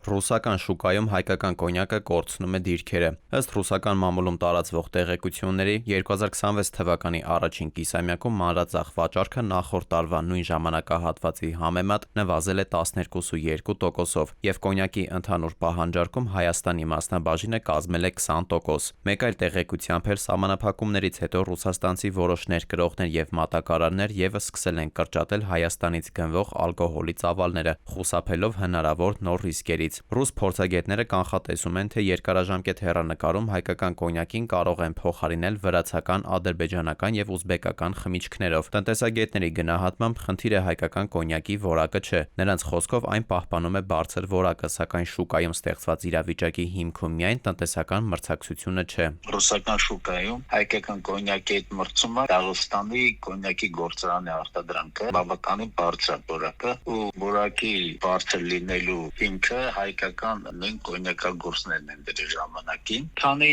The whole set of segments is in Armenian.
Ռուսական շուկայում հայկական կոնյակը կորցնում է դիրքերը։ Ըստ ռուսական մամուլում տարածվող տեղեկությունների, 2026 թվականի առաջին կիսամյակում մանրածախ վաճառքը նախորդ տարվա նույն ժամանակահատվածի համեմատ նվազել է 12.2%-ով, եւ կոնյակի ընդհանուր պահանջարկում Հայաստանի մասնաբաժինը կազմել է 20%։ Մեկ այլ տեղեկությամբ էլ սահմանափակումներից հետո ռուսաստանցի որոշ ներկրողներ եւ մատակարարներ եւս սկսել են կրճատել Հայաստանից գնվող ալկոհոլի ծավալները, խուսափելով հնարավոր նոր ռիսկերից։ Ռուս փորձագետները կանխատեսում են, թե երկարաժամկետ հեռանկարում հայկական կոնյակին կարող են փոխարինել վրացական, ադրբեջանական եւ ուզբեկական խմիչքներով։ Տնտեսագետների գնահատմամբ խնդիրը հայկական կոնյակի որակը չէ։ Նրանց խոսքով այն պահպանում է բարձր որակը, սակայն շուկայում ստեղծված իրավիճակի հիմքում միայն տնտեսական մրցակցությունը չէ։ Ռուսական շուկայում հայկական կոնյակի հետ մրցումը Դաղստանի կոնյակի գործարանի արտադրանքը բավականին բարձր որակը ու որակի բարձր լինելու հիմքը հայկական նույն կոնյակագործներն են դրել ժամանակին, քանի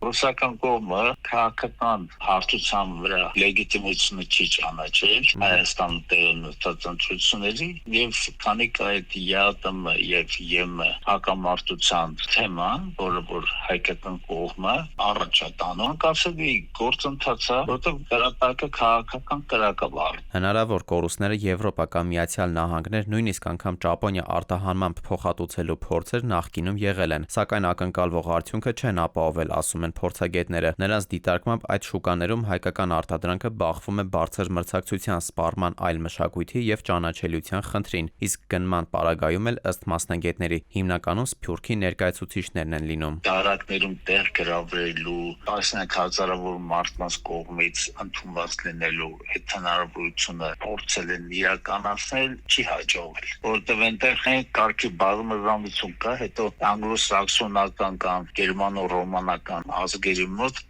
ռուսական կողմը քաղաքական հարթության վրա լեգիտիմությունը չի ճանաչել Հայաստանում տեղի ունեցած ընտրությունների եւ քանի կա այդ ԵԱՏՄ եւ ԵՄ հակամարտության թեման, որ հայկական կողմը առաջ է տանում, կասելի գործընթացը, որտեղ Ղարաբաղը քաղաքական կրակ է վարում։ Հնարավոր կորուստները Եվրոպա կամ Միացյալ Նահանգներ, նույնիսկ անգամ Ճապոնիա արտահանմամբ փոխհատուցելու փորձեր նախկինում եղել են, սակայն ակնկալվող արդյունքը չեն ապահովել, ասում են փորձագետները։ Նրանց դիտարկմամբ այդ շուկաներում հայկական արտադրանքը բախվում է բարձր մրցակցության, սպառման այլ մշակույթի եւ ճանաչելիության խնդրին, իսկ գնման պարագայում էլ ըստ մասնագետների հիմնականում Սփյուռքի ներկայացուցիչներն են լինում։ Տարածքներում տեղ գրավելու, տասնյակ հազարավոր մարդկանց կողմից ընդունված լինելու այդ հնարավորությունը փորձել են իրականացնել, չի հաջողվել, որտեղ այնտեղ կարգի բազմազանություն կա, հետո անգլո-սաքսոնական կամ գերմանո-ռոմանական ազգերի մոտ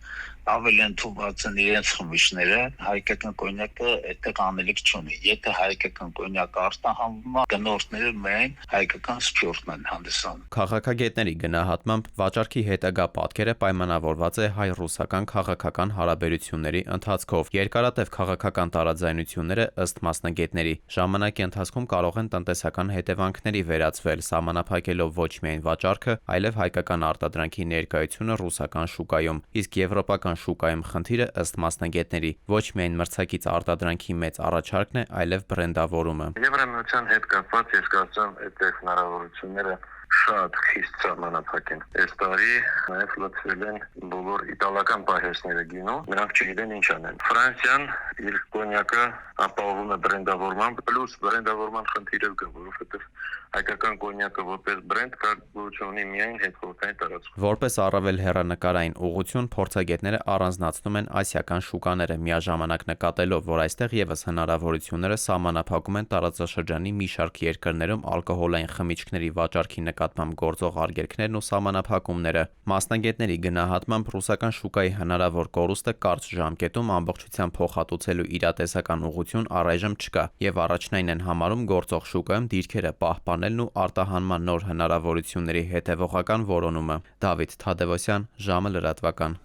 ավելի ընդունված են իրենց խմիչքները, հայկական կոնյակը այդտեղ անելիք չունի։ Եթե հայկական կոնյակը արտահանվում է, գնորդները միայն հայկական սփյուռքն են հանդիսանում։ Քաղաքագետների գնահատմամբ վաճառքի հետագա պատկերը պայմանավորված է հայ-ռուսական քաղաքական հարաբերությունների ընթացքով։ Երկարատև քաղաքական տարաձայնությունները, ըստ մասնագետների, ժամանակի ընթացքում կարող են տնտեսական հետևանքների վերածվել, սահմանափակելով ոչ միայն վաճառքը, այլև հայկական արտադրանքի ներկայությունը ռուսական շուկայում, իսկ եվրոպական շուկայում խնդիրը, ըստ մասնագետների, ոչ միայն մրցակից արտադրանքի մեծ առաջարկն է, այլև բրենդավորումը։ Եվրամիության հետ կապված ես կարծում այդ հնարավորությունները շատ խիստ սահմանափակ են։ Այս տարի նաև լծվել են բոլոր իտալական պահեստները գինու, նրանք չգիտեն ինչ անեն։ Ֆրանսիան իր կոնյակը ապահովում է բրենդավորմամբ, պլյուս բրենդավորման խնդիրը կա, որովհետև հայկական կոնյակը որպես բրենդ կարողություն ունի միայն հետխորհրդային տարածքում։ Որպես առավել հեռանկարային ուղղություն, փորձագետները առանձնացնում են ասիական շուկաները, միաժամանակ նկատելով, որ այստեղ եւս հնարավորությունները սահմանափակում են տարածաշրջանի մի շարք երկրներում ալկոհոլային խմիչքների վաճառքի նկատմամբ գործող արգելքներն ու սահմանափակումները։ Մասնագետների գնահատմամբ ռուսական շուկայի հնարավոր կորուստը կարճ ժամկետում ամբողջությամբ փոխհատուցելու իրատեսական ուղղություն առայժմ չկա եւ առաջնային են համարում գործող շուկայում դիրքերը պահպանելն ու արտահանման նոր հնարավորությունների հետևողական որոնումը։ Դավիթ Թադևոսյան, ժամը լրատվական։